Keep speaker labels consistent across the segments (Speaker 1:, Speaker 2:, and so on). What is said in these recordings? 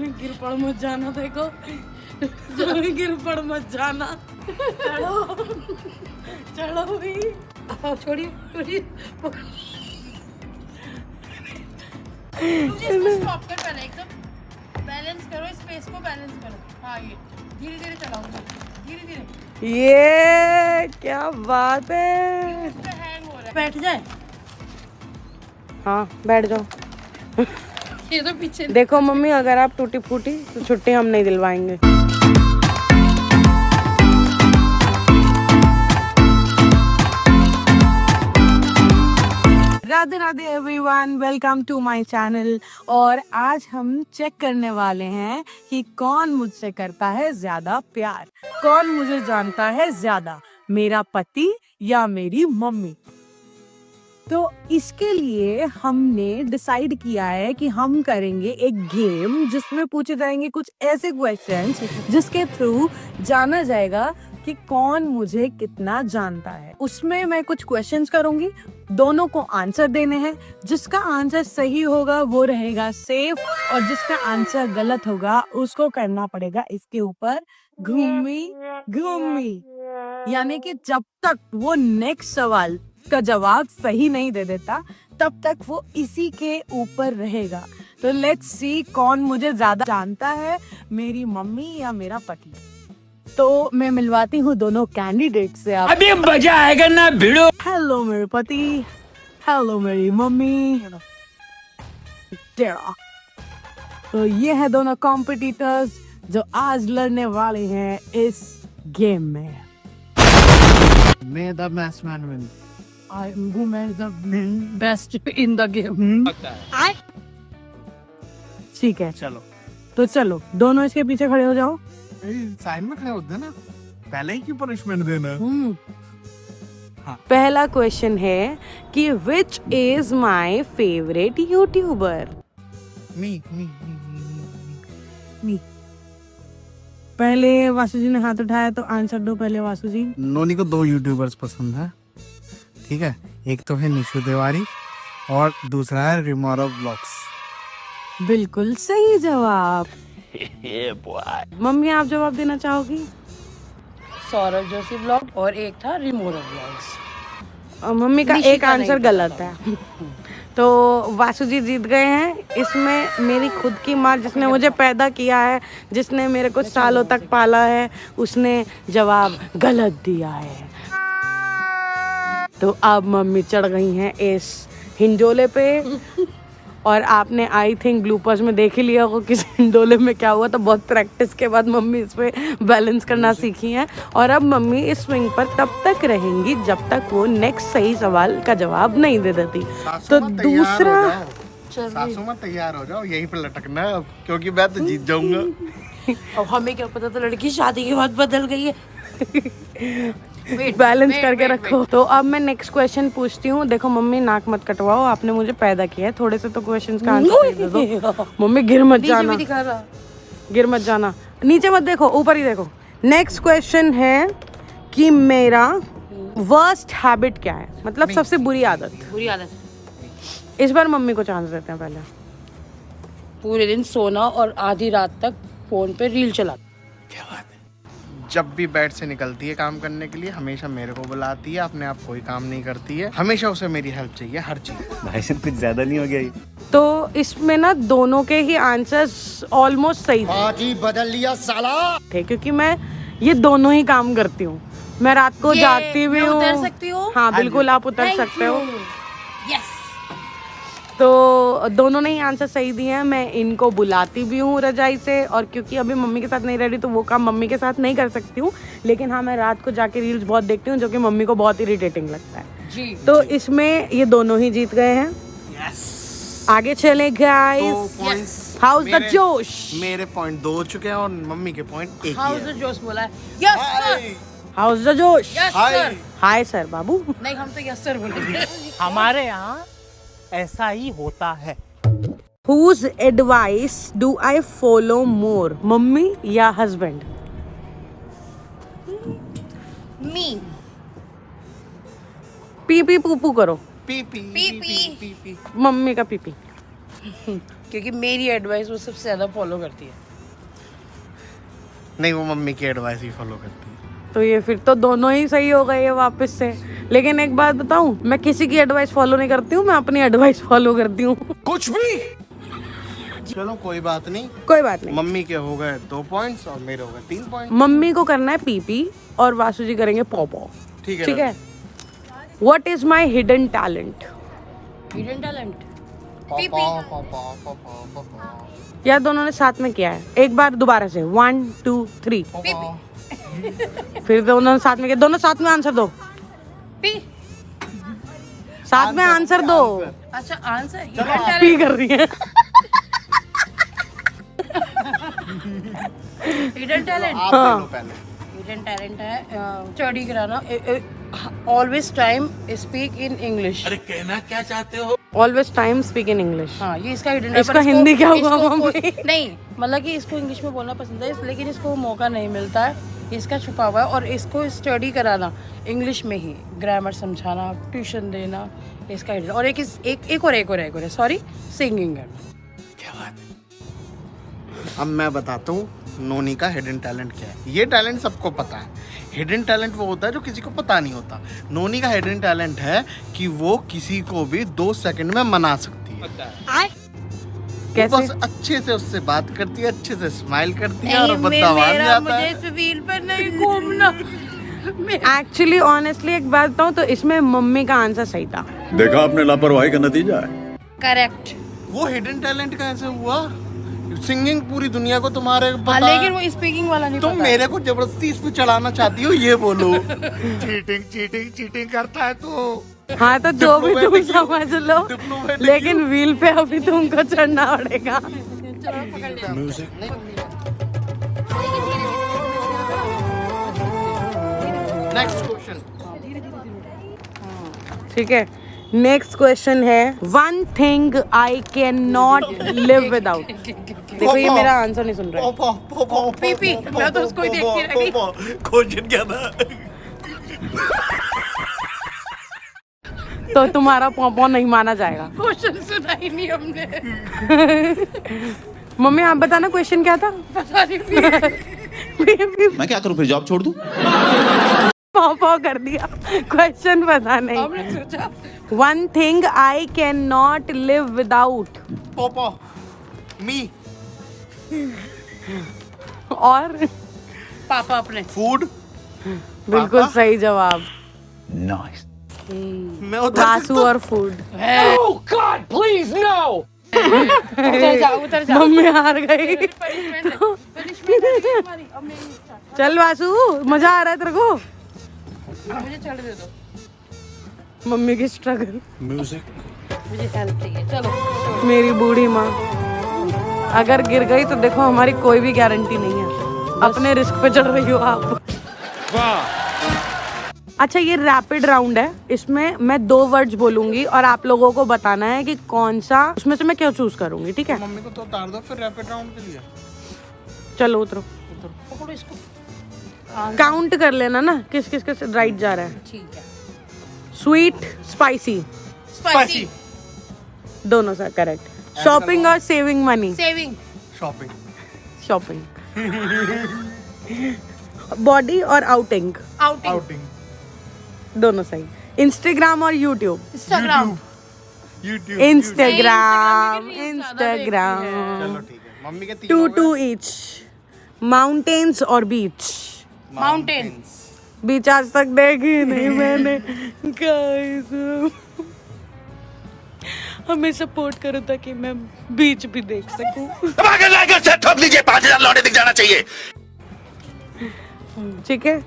Speaker 1: गिर पड़ मत जाना, देखो गिर पड़ मत जाना। चढ़ो चढ़ो भी, छोड़िए छोड़िए। स्टॉप कर, पहले एकदम बैलेंस करो, स्पेस को बैलेंस करो। हाँ, ये धीरे धीरे चलाओ, धीरे धीरे।
Speaker 2: ये क्या बात है।
Speaker 1: हैंग हो रहा है। बैठ जाए।
Speaker 2: हाँ बैठ जाओ।
Speaker 1: ये तो पीछे
Speaker 2: देखो मम्मी, अगर आप टूटी फूटी तो छुट्टी हम नहीं दिलवाएंगे। Radhe Radhe everyone, welcome to my channel. और आज हम चेक करने वाले हैं कि कौन मुझसे करता है ज्यादा प्यार, कौन मुझे जानता है ज्यादा, मेरा पति या मेरी मम्मी। तो इसके लिए हमने डिसाइड किया है कि हम करेंगे एक गेम जिसमें पूछे जाएंगे कुछ ऐसे क्वेश्चंस जिसके थ्रू जाना जाएगा कि कौन मुझे कितना जानता है। उसमें मैं कुछ क्वेश्चंस करूंगी, दोनों को आंसर देने हैं। जिसका आंसर सही होगा वो रहेगा सेफ, और जिसका आंसर गलत होगा उसको करना पड़ेगा इसके ऊपर घूमी घूमी। यानी कि जब तक वो नेक्स्ट सवाल का जवाब सही नहीं दे देता तब तक वो इसी के ऊपर रहेगा। तो लेट्स सी कौन मुझे ज्यादा जानता है, मेरी मम्मी या मेरा पति। तो मैं मिलवाती हूँ दोनों कैंडिडेट से। आप
Speaker 3: अभी मजा आएगा ना भिड़ो।
Speaker 2: हेलो मेरे पति, हेलो मेरी मम्मी। तो ये है दोनों कॉम्पिटिटर्स जो आज लड़ने वाले हैं इस गेम में।
Speaker 4: May the best man win.
Speaker 1: I who made the best in the game.
Speaker 2: ठीक है,
Speaker 4: चलो
Speaker 2: तो चलो दोनों इसके पीछे खड़े हो जाओ।
Speaker 4: साइड में खड़े होते ना, पहले ही क्यों पनिशमेंट देना। हाँ।
Speaker 2: पहला क्वेश्चन है कि which is my favourite YouTuber.
Speaker 4: मी
Speaker 2: पहले वासु जी ने हाथ उठाया तो आंसर दो पहले वासु जी।
Speaker 4: नोनी को दो यूट्यूबर्स पसंद है, ठीक है। एक तो है निशु तिवारी और दूसरा है रिमोरो ब्लॉग्स।
Speaker 2: बिल्कुल सही जवाब। मम्मी आप जवाब देना चाहोगी?
Speaker 1: सौरभ जोशी ब्लॉग और एक था रिमोरा ब्लॉग्स।
Speaker 2: मम्मी का
Speaker 1: निशिका
Speaker 2: एक आंसर
Speaker 1: नहीं
Speaker 2: गलत है। तो वासु जी जीत गए हैं। इसमें मेरी खुद की माँ जिसने मुझे पैदा किया है, जिसने मेरे को सालों तक पाला है, उसने जवाब गलत दिया है। तो अब मम्मी चढ़ गई हैं इस हिंडोले पे। और आपने आई थिंक ब्लूपर्स में देख ही लिया होगा किस हिंडोले में क्या हुआ। तो बहुत प्रैक्टिस के बाद मम्मी इस पे बैलेंस करना सीखी हैं। और अब मम्मी इस स्विंग पर तब तक रहेंगी जब तक वो नेक्स्ट सही सवाल का जवाब नहीं दे देती। तो दूसरा
Speaker 4: सासू में तैयार हो जाओ, यहीं पे लटकना है अब, क्योंकि मैं तो जीत जाऊंगा।
Speaker 1: अब हमें क्या पता था लड़की शादी के बाद बदल गई है।
Speaker 2: बैलेंस करके रखो। तो अब मैं नेक्स्ट क्वेश्चन पूछती हूँ। देखो मम्मी नाक मत कटवाओ, आपने मुझे पैदा किया है, थोड़े से तो क्वेश्चंस का आंसर दे दो। मम्मी गिर मत जाना, गिर मत जाना, नीचे मत देखो, ऊपर ही देखो। नेक्स्ट क्वेश्चन है कि मेरा वर्स्ट हैबिट क्या है, मतलब सबसे बुरी आदत।
Speaker 1: बुरी आदत
Speaker 2: इस बार मम्मी को चांस देते हैं पहले।
Speaker 1: पूरे दिन सोना और आधी रात तक फोन पे रील चला।
Speaker 4: जब भी बेड से निकलती है काम करने के लिए हमेशा मेरे को बुलाती है, अपने आप कोई काम नहीं करती है, हमेशा उसे मेरी हेल्प चाहिए हर चीज।
Speaker 3: भाई साहब कुछ ज्यादा नहीं हो गया ये?
Speaker 2: तो इसमें ना दोनों के ही आंसर्स ऑलमोस्ट सही थे।
Speaker 4: बदल लिया साला।
Speaker 2: क्योंकि मैं ये दोनों ही काम करती हूँ। मैं रात को जागती भी हूँ।
Speaker 1: उतर सकती हूँ?
Speaker 2: हाँ बिल्कुल, आप उतर सकते हो।
Speaker 1: यस।
Speaker 2: तो दोनों ने ही आंसर सही दिए हैं। मैं इनको बुलाती भी हूँ रजाई से, और क्योंकि अभी मम्मी के साथ नहीं रह रही तो वो काम मम्मी के साथ नहीं कर सकती हूँ। लेकिन हाँ, मैं रात को जाके रील्स बहुत देखती हूँ जो कि मम्मी को बहुत इरिटेटिंग लगता है
Speaker 1: जी।
Speaker 2: तो इसमें ये दोनों ही जीत गए हैं। आगे चले गाइस। हाउस द जोश।
Speaker 4: मेरे पॉइंट 2 हो चुके हैं और मम्मी के पॉइंट 1
Speaker 1: हाउस द जोश बोला है। Yes sir.
Speaker 2: हाउस द जोश।
Speaker 1: Yes sir.
Speaker 2: हाय सर बाबू।
Speaker 1: नहीं, हम तो यस सर बोलेंगे।
Speaker 5: हमारे यहाँ ऐसा ही होता है।
Speaker 2: Whose advice do I follow more, mummy या हस्बैंड?
Speaker 1: मी।
Speaker 2: पी पी पू पू करो।
Speaker 4: P P
Speaker 1: P P.
Speaker 4: P P.
Speaker 2: Mummy का पीपी।
Speaker 1: क्योंकि मेरी एडवाइस वो सबसे ज्यादा फॉलो करती है।
Speaker 4: नहीं, वो मम्मी की एडवाइस ही फॉलो करती है।
Speaker 2: तो ये फिर तो दोनों ही सही हो गए वापस से। लेकिन एक बात बताऊं, मैं किसी की एडवाइस फॉलो नहीं करती हूँ, मैं अपनी एडवाइस फॉलो करती हूँ।
Speaker 3: कुछ भी।
Speaker 4: चलो कोई बात नहीं,
Speaker 2: कोई बात नहीं।
Speaker 4: मम्मी के हो गए 2 पॉइंट्स और मेरे हो गए 3 पॉइंट।
Speaker 2: मम्मी को करना है पीपी और वासु जी करेंगे पॉपो।
Speaker 4: ठीक है
Speaker 2: ठीक है। What is my hidden talent?
Speaker 1: Hidden talent
Speaker 2: या दोनों ने साथ में किया है? एक बार दोबारा से 1 2 3। फिर दोनों साथ में किया। दोनों साथ में आंसर दो।
Speaker 1: पी।
Speaker 2: साथ में आंसर दो।
Speaker 1: अच्छा आंसर हिडन
Speaker 2: पी कर रही है।
Speaker 1: हिडन टैलेंट
Speaker 4: आप ले लो पहले।
Speaker 1: हिडन टैलेंट है स्टडी कराना। Always time speak in English.
Speaker 3: अरे कहना क्या चाहते हो?
Speaker 2: Always time speak in English.
Speaker 1: हाँ ये इसका हिडन है।
Speaker 2: इसका
Speaker 1: पर इसको-
Speaker 2: हिंदी क्या हुआ
Speaker 1: इसको
Speaker 2: मम्मी?
Speaker 1: कोई- नहीं मतलब कि इसको इंग्लिश में बोलना पसंद है, लेकिन इसको मौका नहीं मिलता है, इसका छुपा हुआ है। और इसको स्टडी कराना इंग्लिश में ही, ग्रामर समझाना, ट्यूशन देना, इसका हिडन। और एक और सॉरी, सिंगिंग करना।
Speaker 4: अब मैं बताता हूँ नोनी का हिडन टैलेंट क्या है। ये टैलेंट सबको पता है। हिडन टैलेंट वो होता है जो किसी को पता नहीं होता। नोनी का हिडन टैलेंट है कि वो किसी को भी 2 सेकंड में मना सकती है। वो
Speaker 2: कैसे?
Speaker 4: बस अच्छे से उससे बात करती है, अच्छे से स्माइल करती है और बंदा मान जाता
Speaker 1: मुझे
Speaker 4: है।
Speaker 1: इस व्हील पर नहीं घूमना।
Speaker 2: एक्चुअली ऑनेस्टली एक बात बताऊं तो इसमें मम्मी का आंसर सही था।
Speaker 6: देखा आपने लापरवाही का नतीजा है।
Speaker 1: करेक्ट।
Speaker 4: वो हिडन टैलेंट कैसे हुआ? सिंगिंग पूरी दुनिया को तुम्हारे पता है।
Speaker 1: लेकिन वो स्पीकिंग वाला नहीं
Speaker 4: तुम
Speaker 1: पता।
Speaker 4: मेरे को जबरदस्ती इस पे चलाना चाहती हो, ये बोलो। चीटिंग करता है तो।
Speaker 2: हाँ तो जो भी तुम
Speaker 4: Diplomatic-
Speaker 2: समझ लो,
Speaker 4: Diplomatic-
Speaker 2: लेकिन व्हील पे अभी तुमको चढ़ना पड़ेगा।
Speaker 4: Next question.
Speaker 2: ठीक है, नेक्स्ट क्वेश्चन है, one thing I can not live without. देखो ये मेरा आंसर नहीं सुन रहा है।
Speaker 1: पीपी, मैं तो उसको ही देखती रह गई।
Speaker 4: क्वेश्चन क्या था?
Speaker 2: तो तुम्हारा पॉपो नहीं माना जाएगा।
Speaker 1: क्वेश्चन सुना ही नहीं हमने।
Speaker 2: मम्मी आप बताना क्वेश्चन क्या था?
Speaker 1: पता नहीं।
Speaker 6: मैं क्या करूं फिर, जॉब छोड़ दूं?
Speaker 2: पॉपो कर दिया, क्वेश्चन पता नहीं।
Speaker 1: हमने सोचा
Speaker 2: one thing I can not live without.
Speaker 4: पोपो मी
Speaker 2: और
Speaker 1: पापा अपने।
Speaker 4: फूड।
Speaker 2: बिल्कुल सही जवाब।
Speaker 3: नाइस।
Speaker 4: मैं उधर
Speaker 2: वासु और food.
Speaker 3: Oh God, please no!
Speaker 1: उतर जाओ।
Speaker 2: मम्मी हार गई।
Speaker 1: Punishment है हमारी। अब मेरी इच्छा।
Speaker 2: चल वासु, मजा आ रहा है तेरे को?
Speaker 1: मुझे चढ़ दे दो।
Speaker 2: मम्मी की स्ट्रगल।
Speaker 1: मुझे हेल्प चाहिए। चलो
Speaker 2: मेरी बूढ़ी माँ अगर गिर गई तो देखो हमारी कोई भी गारंटी नहीं है। अपने रिस्क पे चढ़ रही हो आप। अच्छा ये रैपिड राउंड है, इसमें मैं 2 वर्ड्स बोलूंगी और आप लोगों को बताना है कि कौन सा उसमें से मैं क्या चूज करूंगी। ठीक है,
Speaker 4: मम्मी को तो उतार दो फिर रैपिड राउंड के लिए।
Speaker 2: चलो उतरो।
Speaker 1: पकड़ो इसको।
Speaker 2: काउंट कर लेना ना किस किस के राइट जा रहा है।
Speaker 1: ठीक है।
Speaker 2: Sweet spicy
Speaker 1: spicy.
Speaker 2: दोनों सा करेक्ट। शॉपिंग और saving money.
Speaker 1: Saving.
Speaker 4: Shopping.
Speaker 2: Shopping. Body और आउटिंग।
Speaker 1: आउटिंग।
Speaker 4: आउटिंग।
Speaker 2: दोनों सही। इंस्टाग्राम और YouTube.
Speaker 1: Instagram.
Speaker 4: YouTube.
Speaker 2: Instagram
Speaker 1: Instagram
Speaker 2: Instagram.
Speaker 4: चलो ठीक है, मम्मी के 3
Speaker 2: 2 2 ईच। माउंटेन्स और बीच।
Speaker 1: माउंटेन।
Speaker 2: बीच आज तक देखी नहीं मैंने। Guys, हमें सपोर्ट करो ताकि मैं बीच भी देख सकूं।
Speaker 3: ठोक लीजिए, 5000 लौटे दिख जाना चाहिए।
Speaker 2: ठीक है,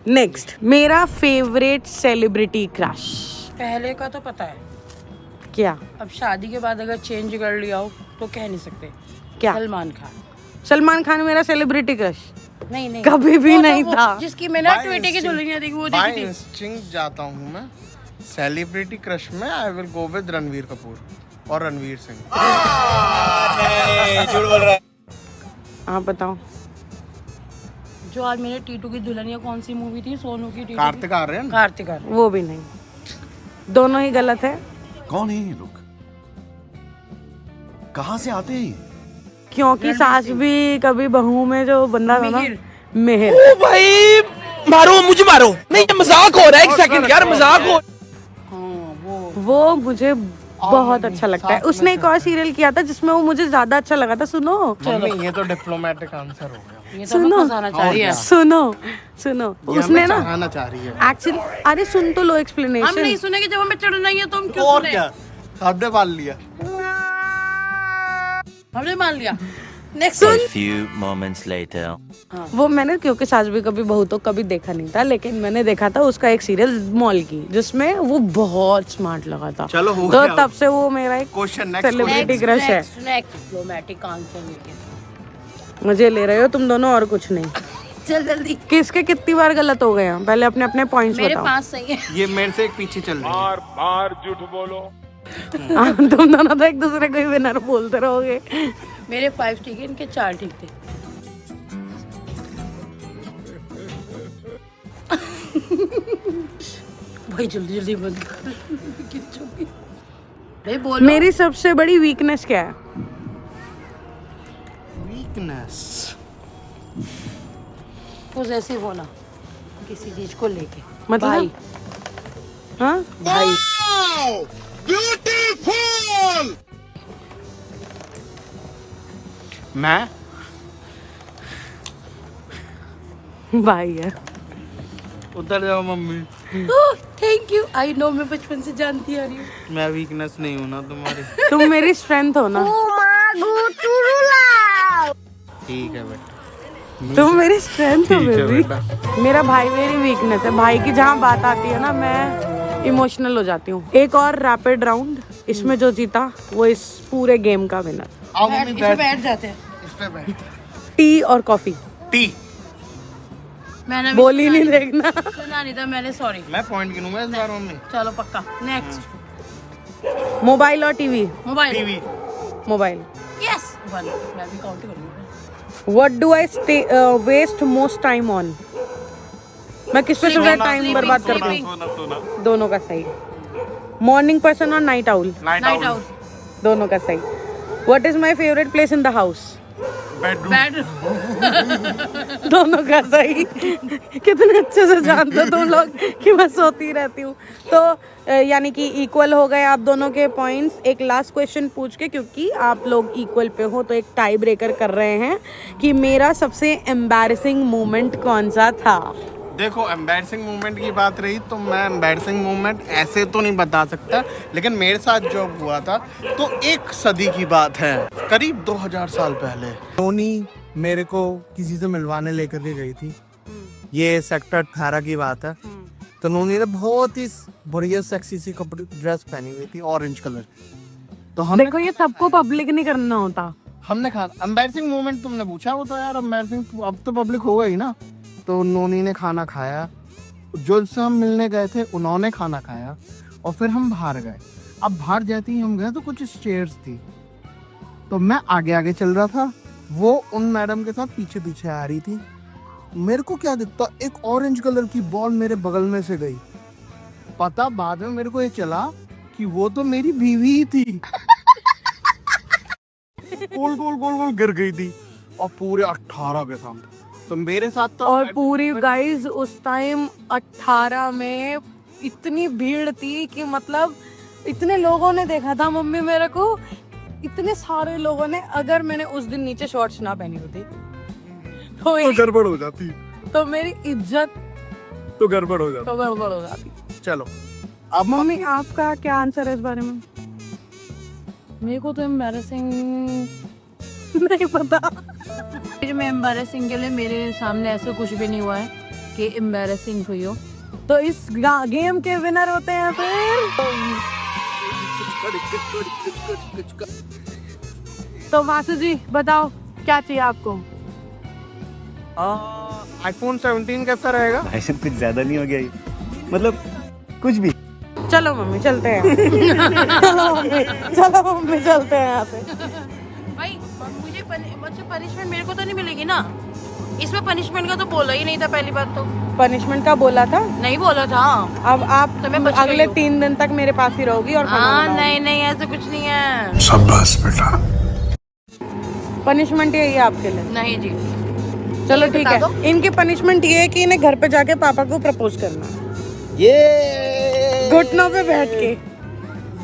Speaker 2: नेक्स्ट मेरा फेवरेट सेलिब्रिटी क्रश।
Speaker 1: पहले का तो पता है,
Speaker 2: क्या?
Speaker 1: अब शादी के बाद अगर चेंज कर लिया हो तो कह नहीं सकते।
Speaker 2: क्या?
Speaker 1: सलमान खान।
Speaker 2: सलमान खान मेरा सेलिब्रिटी क्रश
Speaker 1: नहीं
Speaker 2: कभी भी
Speaker 1: वो तो
Speaker 2: नहीं
Speaker 1: वो
Speaker 2: था।
Speaker 1: जिसकी मैंने ट्विटर की दुल्हनिया देखी वो
Speaker 4: बाय
Speaker 1: देखी थी।
Speaker 4: इंस्टिंक्ट जाता हूँ मैं। सेलिब्रिटी क्रश में I will go with Ranveer Kapoor और रणवीर सिंह।
Speaker 2: आप बताओ।
Speaker 1: जो आज मेरे टीटू की दुल्हनिया कौन सी मूवी थी? सोनू की टीटू।
Speaker 4: कार्तिक आर्यन।
Speaker 1: कार्तिक आर्यन।
Speaker 2: वो भी नहीं, दोनों ही गलत है।
Speaker 6: कौन है ये लोग? कहाँ से आते हैं?
Speaker 2: क्योंकि सास भी कभी बहू में जो बंदा था ना,
Speaker 1: मिहिर।
Speaker 2: मिहिर,
Speaker 7: भाई मारो मुझे मारो नहीं, ये मजाक हो रहा है, एक सेकंड यार, मजाक हो।
Speaker 2: वो मुझे बहुत अच्छा लगता है। उसने एक और सीरियल किया था जिसमें वो मुझे ज्यादा अच्छा लगा था। सुनो
Speaker 4: मम्मी, ये तो डिप्लोमेटिक आंसर हो गया।
Speaker 1: ये तो हमें फंसाना चाह रही है।
Speaker 2: सुनो सुनो,
Speaker 4: ये
Speaker 2: उसने
Speaker 4: हमें
Speaker 2: ना
Speaker 4: चढ़ाना चाह रही है।
Speaker 2: एक्चुअली, अरे सुन तो लो
Speaker 1: हम
Speaker 2: एक्सप्लेनेशन।
Speaker 1: नहीं सुनेंगे जब हमें चढ़ना ही है तो हम क्यों
Speaker 4: और
Speaker 1: सुने?
Speaker 4: क्या, हमने पाल लिया।
Speaker 1: हमने मान लिया। Next
Speaker 8: A few moments later.
Speaker 2: वो मैंने, क्योंकि सास भी कभी बहू तो कभी देखा नहीं था, लेकिन मैंने देखा था उसका एक सीरियल मॉल की, जिसमें वो बहुत स्मार्ट लगा था।
Speaker 4: चलो, हो
Speaker 2: तो
Speaker 4: गया।
Speaker 2: तब से वो मेरा एक
Speaker 4: क्वेश्चन नेक्स्ट।
Speaker 2: सेलिब्रिटी क्रश है।
Speaker 1: डिप्लोमेटिक आंसर लेके
Speaker 2: मुझे ले रहे हो तुम दोनों और कुछ नहीं।
Speaker 1: चल जल्दी।
Speaker 2: किसके कितनी बार गलत हो गए हैं? पहले अपने अपने पॉइंट्स
Speaker 1: मेरे
Speaker 2: बताओ।
Speaker 1: 5 सही है।
Speaker 4: ये मेरे से एक पीछे चल रही है।
Speaker 2: हाँ, तुम दोनों तो एक दूसरे को ही विनर बोलते रहोगे।
Speaker 1: मेरे 5 ठीक है, इनके 4 ठीक थे। भाई जल्दी जल्दी बंद कर। भाई बोलो।
Speaker 2: मेरी सबसे बड़ी वीकनेस क्या है?
Speaker 4: वीकनेस।
Speaker 1: पॉसेसिव होना किसी चीज को लेके।
Speaker 2: मतलब?
Speaker 1: भाई
Speaker 2: हाँ,
Speaker 1: भाई
Speaker 4: मैं
Speaker 2: भाई है।
Speaker 4: उधर जाओ mummy.
Speaker 1: Thank you. I know, मैं बचपन से जानती आ रही हूँ।
Speaker 4: मैं वीकनेस नहीं हूँ ना तुम्हारी।
Speaker 2: तुम मेरी स्ट्रेंथ हो ना।
Speaker 4: ठीक है बेटा।
Speaker 2: तुम मेरी स्ट्रेंथ हो
Speaker 4: ठीक है
Speaker 2: बेबी।
Speaker 4: बेटा।
Speaker 2: मेरा भाई मेरी वीकनेस है। भाई की जहाँ बात आती है ना, मैं इमोशनल हो जाती हूँ। एक और रैपिड राउंड, इसमें जो जीता वो इस पूरे गेम का विनर।
Speaker 4: आओ मम्मी,
Speaker 1: इसमें बैठ जाते हैं।
Speaker 4: इस पे बैठ।
Speaker 2: टी और कॉफी।
Speaker 4: टी।
Speaker 1: मैंने
Speaker 2: बोली नहीं देखना।
Speaker 1: सुना नहीं था मैंने, सॉरी।
Speaker 4: मैं पॉइंट गिनूंगा इस बार मम्मी।
Speaker 1: चलो पक्का। नेक्स्ट
Speaker 2: मोबाइल और TV.
Speaker 1: Mobile.
Speaker 4: TV.
Speaker 2: Mobile.
Speaker 1: Yes 1। मैं भी काउंट करूंगी।
Speaker 2: What do I waste most time on? मैं किस पे सबसे टाइम बर्बाद करती हूँ? दोनों का सही। मॉर्निंग पर्सन और नाइट आउल?
Speaker 1: Night out.
Speaker 2: दोनों का सही। What is my favorite place in the house?
Speaker 1: Bad.
Speaker 2: दोनों का सही। कितने अच्छे से जानते हो तुम लोग कि मैं सोती रहती हूँ। तो यानी कि इक्वल हो गए आप दोनों के पॉइंट्स। एक लास्ट क्वेश्चन पूछ के, क्योंकि आप लोग इक्वल पे हो, तो एक टाई ब्रेकर कर रहे हैं कि मेरा सबसे एम्बैरेसिंग मोमेंट कौन सा था।
Speaker 4: देखो, एम्बैरसिंग मोमेंट की बात रही तो मैं एम्बैरसिंग मोमेंट ऐसे तो नहीं बता सकता, लेकिन मेरे साथ जो हुआ था तो 1 सदी की बात है, करीब 2000 साल पहले। नोनी मेरे को किसी से मिलवाने लेकर के गई थी। ये सेक्टर 18 की बात है। तो नोनी ने बहुत ही बढ़िया सेक्सी सी कपड़े ड्रेस पहनी हुई थी, ऑरेंज कलर। तो हम
Speaker 2: देखो, ये सबको पब्लिक नहीं करना होता।
Speaker 4: हमने खाना, एम्बैरसिंग मोमेंट तुमने पूछा, वो तो यार एम्बैरसिंग अब तो पब्लिक होगा ही ना। तो नोनी ने खाना खाया, जो जिससे हम मिलने गए थे उन्होंने खाना खाया, और फिर हम बाहर गए। अब बाहर जाते ही हम गए तो कुछ स्टेयर्स थी, तो मैं आगे आगे चल रहा था, वो उन मैडम के साथ पीछे पीछे आ रही थी। मेरे को क्या दिखता, एक ऑरेंज कलर की बॉल मेरे बगल में से गई। पता बाद में मेरे को ये चला कि वो तो मेरी बीवी ही थी। गोल गोल गोल गोल गिर गई थी, और पूरे 18 के सामने। तो मेरे साथ तो
Speaker 2: और पूरी गाइस उस टाइम 18 में इतनी भीड़ थी कि मतलब इतने लोगों ने देखा था मम्मी मेरे को, इतने सारे लोगों ने। अगर मैंने उस दिन नीचे शॉर्ट्स ना पहनी होती तो
Speaker 4: गड़बड़ हो जाती,
Speaker 2: तो मेरी इज्जत
Speaker 4: तो गड़बड़ हो जाती।
Speaker 2: तो गड़बड़ हो जाती।
Speaker 4: चलो,
Speaker 2: अब मम्मी आपका क्या आंसर है इस बारे में?
Speaker 1: मेरे को तो एम्बैरेसिंग
Speaker 2: नहीं पता।
Speaker 1: मैं एम्बैरेसिंग के लिए मेरे सामने ऐसा कुछ भी नहीं हुआ है कि एम्बैरेसिंग हुई हो।
Speaker 2: तो इस गेम के विनर होते हैं फिर। तो वासु जी बताओ, क्या चाहिए आपको?
Speaker 4: आईफोन 17 कैसा रहेगा?
Speaker 6: भाई साहब कुछ ज्यादा नहीं हो गया ये? मतलब कुछ भी।
Speaker 2: चलो मम्मी चलते हैं। चलो मम्मी चलते हैं यहाँ से।
Speaker 1: भाई मुझे पनिशमेंट मेरे को तो नहीं मिलेगी ना। इसमें पनिशमेंट का तो बोला ही नहीं था पहली बात तो।
Speaker 2: पनिशमेंट का बोला था?
Speaker 1: नहीं बोला था।
Speaker 2: अब आप
Speaker 1: तो मैं बच गई
Speaker 2: अगले
Speaker 1: हूँ।
Speaker 2: 3 दिन तक मेरे पास ही रहोगी और खाना
Speaker 1: हाँ
Speaker 2: बनाओगी।
Speaker 1: नहीं नहीं, ऐसा कुछ नहीं है।
Speaker 3: शाबाश बेटा।
Speaker 2: पनिशमेंट यही है आपके लिए?
Speaker 1: नहीं जी।
Speaker 2: चलो ठीक
Speaker 1: बता
Speaker 2: है,
Speaker 1: दो।
Speaker 2: इनकी पनिशमेंट ये है कि इन्हें घर पे जाके पापा को प्रपोज करना है,
Speaker 4: ये
Speaker 2: घुटनों पे बैठ के।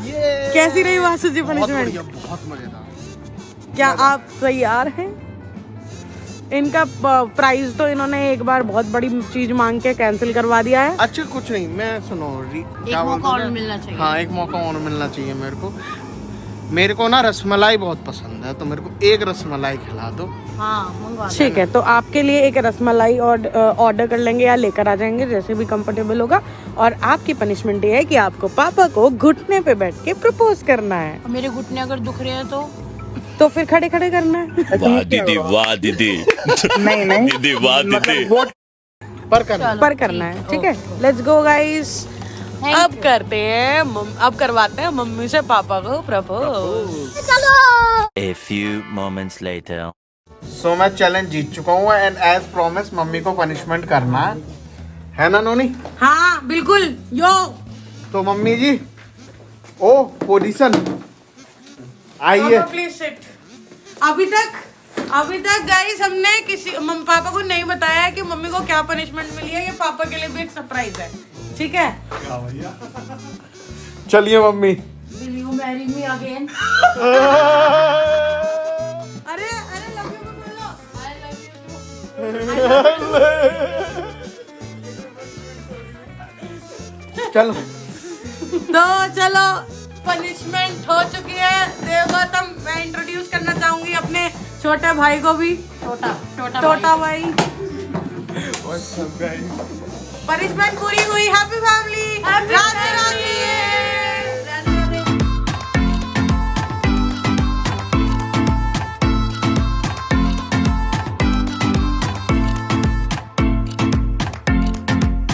Speaker 4: ये
Speaker 2: कैसी रही वासु जी
Speaker 4: बहुत
Speaker 2: पनिशमेंट?
Speaker 4: बढ़िया, बहुत मजेदार।
Speaker 2: क्या आप तैयार हैं? इनका प्राइस तो इन्होंने एक बार बहुत बड़ी चीज मांग के कैंसिल करवा दिया है।
Speaker 4: अच्छा कुछ नहीं, मैं सुनो क्या बोलते
Speaker 1: मौका और
Speaker 4: हैं?
Speaker 1: मिलना चाहिए।
Speaker 4: हाँ, एक मौका और मिलना चाहिए मेरे को। मेरे को ना रसमलाई बहुत पसंद है, तो मेरे को एक रसमलाई खिला दो।
Speaker 1: हाँ मंगवा
Speaker 2: ठीक है, तो आपके लिए एक रसमलाई ऑर्डर कर लेंगे या लेकर आ जाएंगे, जैसे भी कंफर्टेबल होगा। और आपकी पनिशमेंट ये है कि आपको पापा को घुटने पे बैठ के प्रपोज करना है।
Speaker 1: मेरे घुटने अगर दुख रहे हैं
Speaker 2: तो फिर खड़े खड़े करना है।
Speaker 8: वाह दीदी वाह दीदी दीदी वाह दीदी
Speaker 4: पर करना।
Speaker 2: पर करना है, ठीक है। लेट्स गो गाइस, अब करते हैं अब करवाते हैं मम्मी से पापा को propose.
Speaker 8: A few moments later.
Speaker 4: सो मैं चैलेंज जीत चुका हूँ एंड एज प्रॉमिस मम्मी को पनिशमेंट करना है ना नोनी?
Speaker 2: हाँ बिल्कुल, यो।
Speaker 4: तो मम्मी जी, ओ पोजीशन आइए।
Speaker 2: Please sit. अभी तक गाइस हमने किसी पापा को नहीं बताया कि मम्मी को क्या पनिशमेंट मिली है। ये पापा के लिए भी एक सरप्राइज है, ठीक है।
Speaker 4: चलिए mummy.
Speaker 1: Will you marry me again?
Speaker 2: अरे लव यू बोलो।
Speaker 1: I love you too.
Speaker 4: चलो
Speaker 2: तो चलो, पनिशमेंट हो चुकी है। देवगौतम, मैं इंट्रोड्यूस करना चाहूंगी अपने छोटे भाई को भी। छोटा भाई। पनिशमेंट पूरी हुई। Happy family. राधे राधे।